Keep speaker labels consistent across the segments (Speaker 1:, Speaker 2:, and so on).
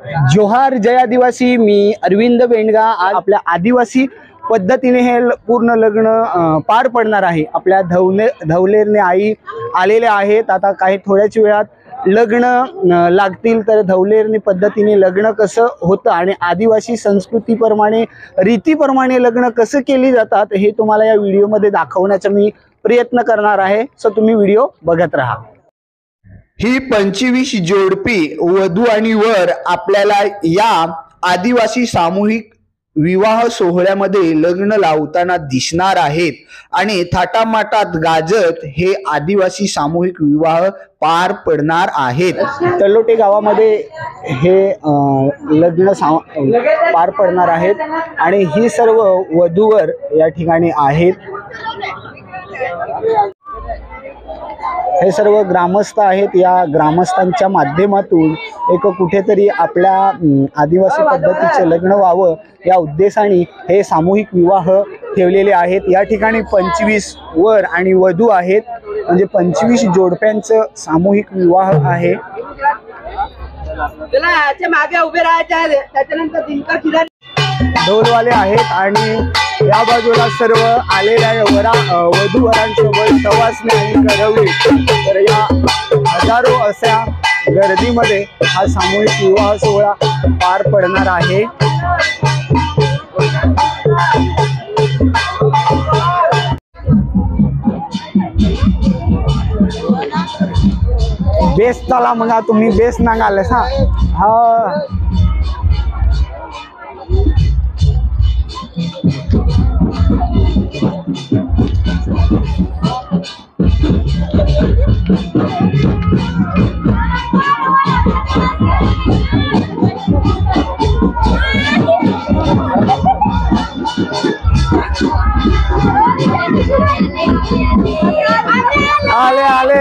Speaker 1: जोहार जय आदिवासी। मी अरविंद बेंडगा। आज आपल्या आदिवासी पद्धतीने हे पूर्ण लग्न पार पडणार आहे। आपल्या धवलेरने आई आलेले आहेत। आता काही थोड्याच वेळात लग्न लागतील। तर धवलेरने पद्धतीने लग्न कसं होतं आणि आदिवासी संस्कृतीप्रमाणे रीतीप्रमाणे लग्न कसं केली जातात हे तुम्हाला या व्हिडिओमध्ये दाखवण्याचा मी प्रयत्न करणार आहे। सो तुम्ही व्हिडिओ बघत राहा। ही 25 जोडपी वधू आणि वर आपल्याला या आदिवासी सामूहिक विवाह सोहळ्यामध्ये लग्न लावताना दिसणार आहेत आणि थाटामाटात गाजत हे आदिवासी सामूहिक विवाह पार पडणार आहेत। तलोटे गावामध्ये हे लग्न पार पडणार आहेत आणि ही सर्व वधूवर या ठिकाणी आहेत। हे सर्व ग्रामस्थ आहेत। या ग्रामस्थांच्या माध्यमातून एक कुठेतरी आपल्या आदिवासी पद्धतीचे लग्न व्हावं या उद्देशाने हे सामूहिक विवाह ठेवलेले आहेत। या ठिकाणी 25 वर आणि वधू आहेत, म्हणजे 25 जोडप्यांचं सामूहिक विवाह आहे। ढोलवाले आहेत आणि या बाजूला सर्व आलेल्या वधू वरांसोबत सवासणी आणि करवली। तर या हजारो अशा गर्दीमध्ये हा सामूहिक विवाह सोहळा पार पडणार आहे। बेस चला मग तुम्ही बेस नांगाले हा आले आले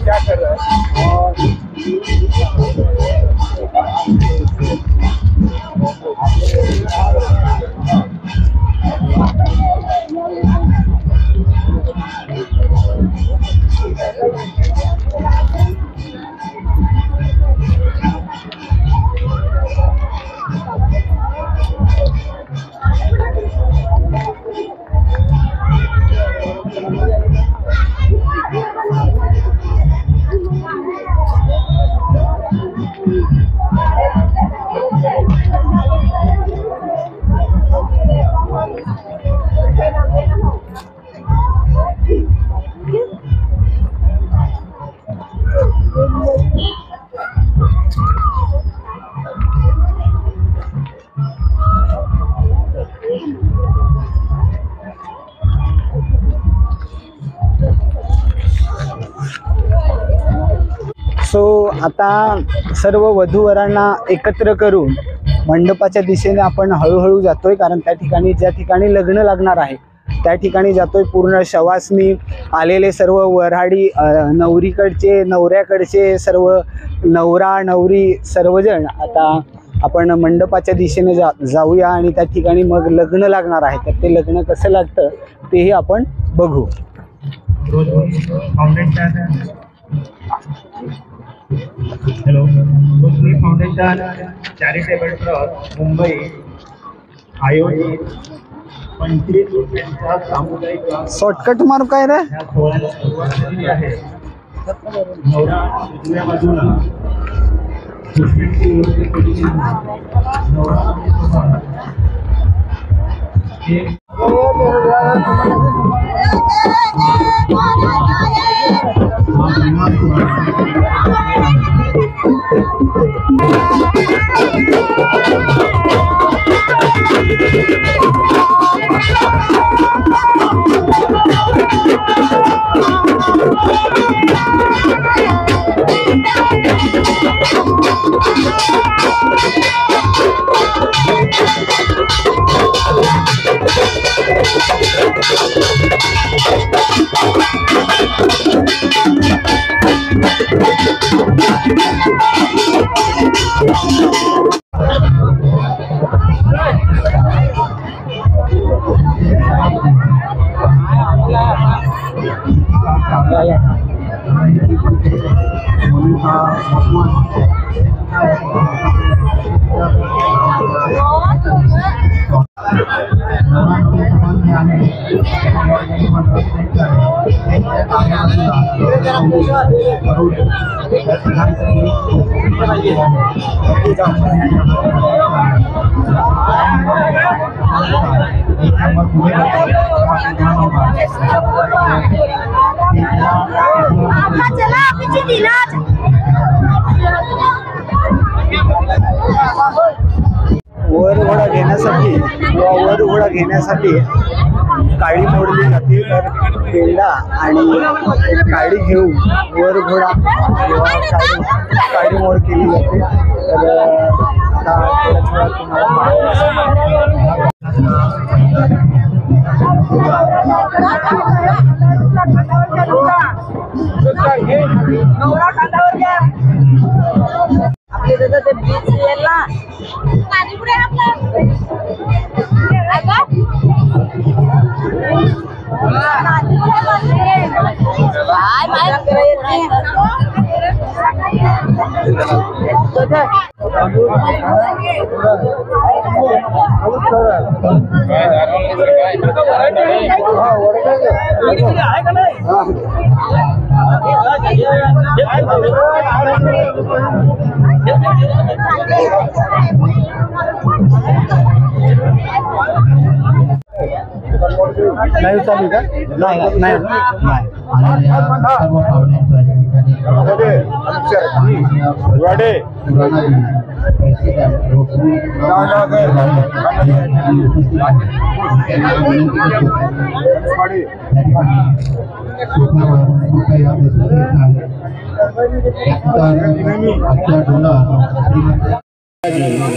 Speaker 1: क्या कर रहा है? सो आता सर्व वधूवरांना एकत्र करून मंडपाच्या दिशेने आपण हळूहळू जातोय, कारण त्या ठिकाणी ज्या ठिकाणी लग्न लागणार आहे त्या ठिकाणी जातोय। पूर्ण शवासनी आलेले सर्व वऱ्हाडी, नवरीकडचे नवऱ्याकडचे सर्व नवरा नवरी सर्वजण आता आपण मंडपाच्या दिशेने जाऊया आणि त्या ठिकाणी मग लग्न लागणार आहे। तर ते लग्न कसं लागतं तेही आपण बघू।
Speaker 2: हेलो, रोशनी फाउंडेशन चॅरिटेबल ट्रस्ट मुंबई आयोजित 25 जोडप्यांचा सामुदायिक
Speaker 1: शॉर्टकट मारू काय रे?
Speaker 2: या सोहळ्याला सुरुवात झाली आहे। नवरा उजव्या बाजूला दुसऱ्यांची व्यवस्था केलेली आहे। नवरा
Speaker 3: Thank you.
Speaker 1: वर घोडा घेण्यासाठी किंवा वर घोडा घेण्यासाठी काळी मोडली जाते. तर पेंडा आणि काळी घेऊन वर घोडा किंवा काळी मोड केली जाते. तर आता थोड्याच वेळात तुम्हाला
Speaker 3: आपले दादा ते बीच यायला पाणी पुढे
Speaker 1: नाही चालू का? नाही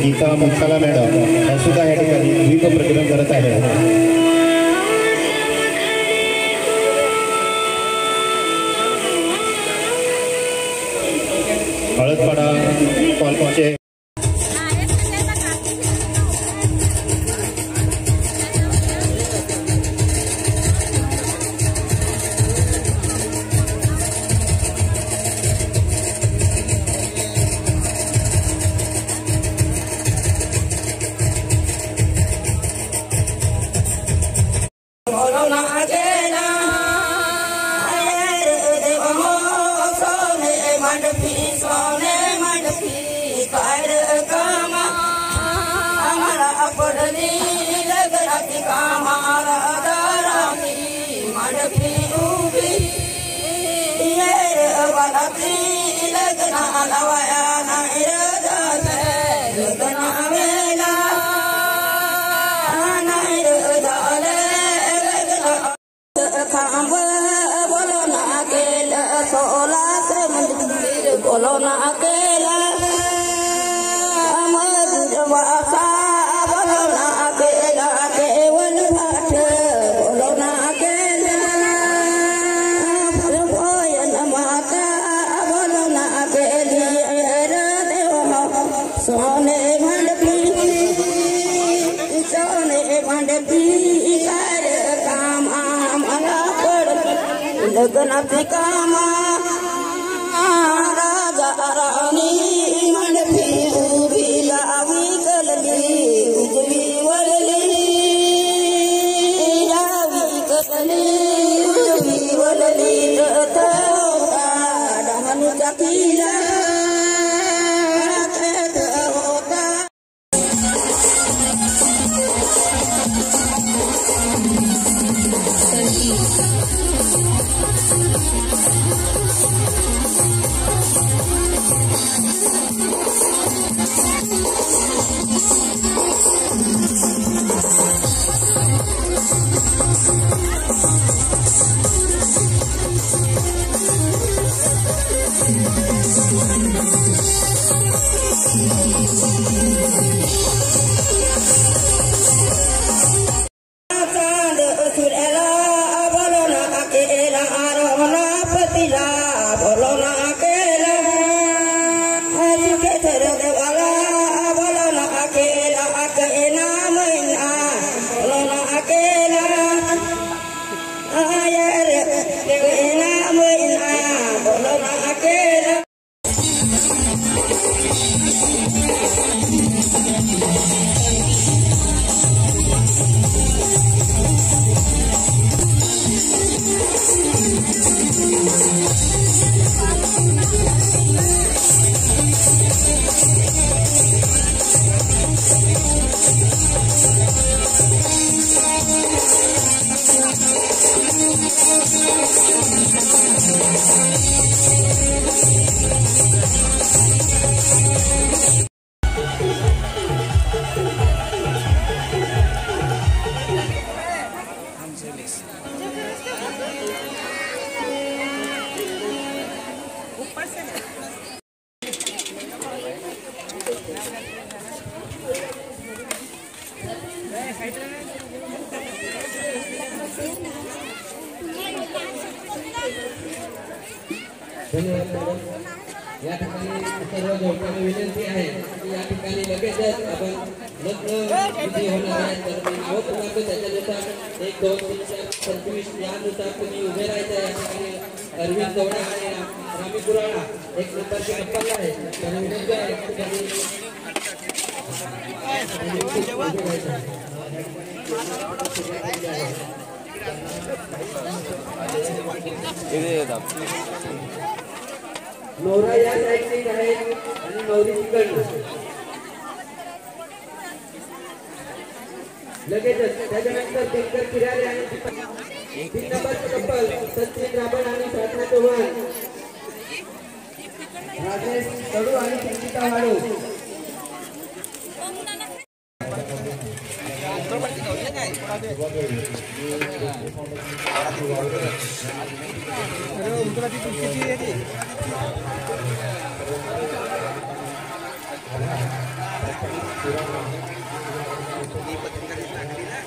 Speaker 2: गीता मसाला मॅडम या सुद्धा या ठिकाणी द्वीप प्रकरण करत आहे. हळदपाडा कॉलचे बोलो ना अकेला मधुरवासा बोलो ना अकेला केवल भाट बोलो ना अकेला भोजन माता बोलो ना अकेली देव सोने मंडपी कर काम मला पड लग्नाची कामा राणी मंडपी उभी लावी कलली उजवी वळली लावी कलली उजवी वळली डमणूचा किल्ला होता
Speaker 4: धन्यवाद मॅडम. या ठिकाणी सर्व जोडप्यांना विनंती आहे की या ठिकाणी लगेचच आपण लग्न विधी होणार आहे तर मी नाव क्रमांक त्याच्यानुसार 1 2 3 4 25 यानुसार तुम्ही उभे राहायचं. या ठिकाणी अरविंद गौडा आणि रामी कुराडा 1 नंबरचे कप्पल आहे. त्यांना विनंती आहे की त्यांनी उभे राहायचं. नवरा या साईडने आहे आणि नवरी तिकडनं. लगेचच त्याच्यानंतर दिनकर किरारे आणि 3 नंबरचे कपल सचिन राबण आणि साधना चव्हाण, राजेश कडू आणि संगीता वाडू.
Speaker 1: ही पत्रिका दिली ना.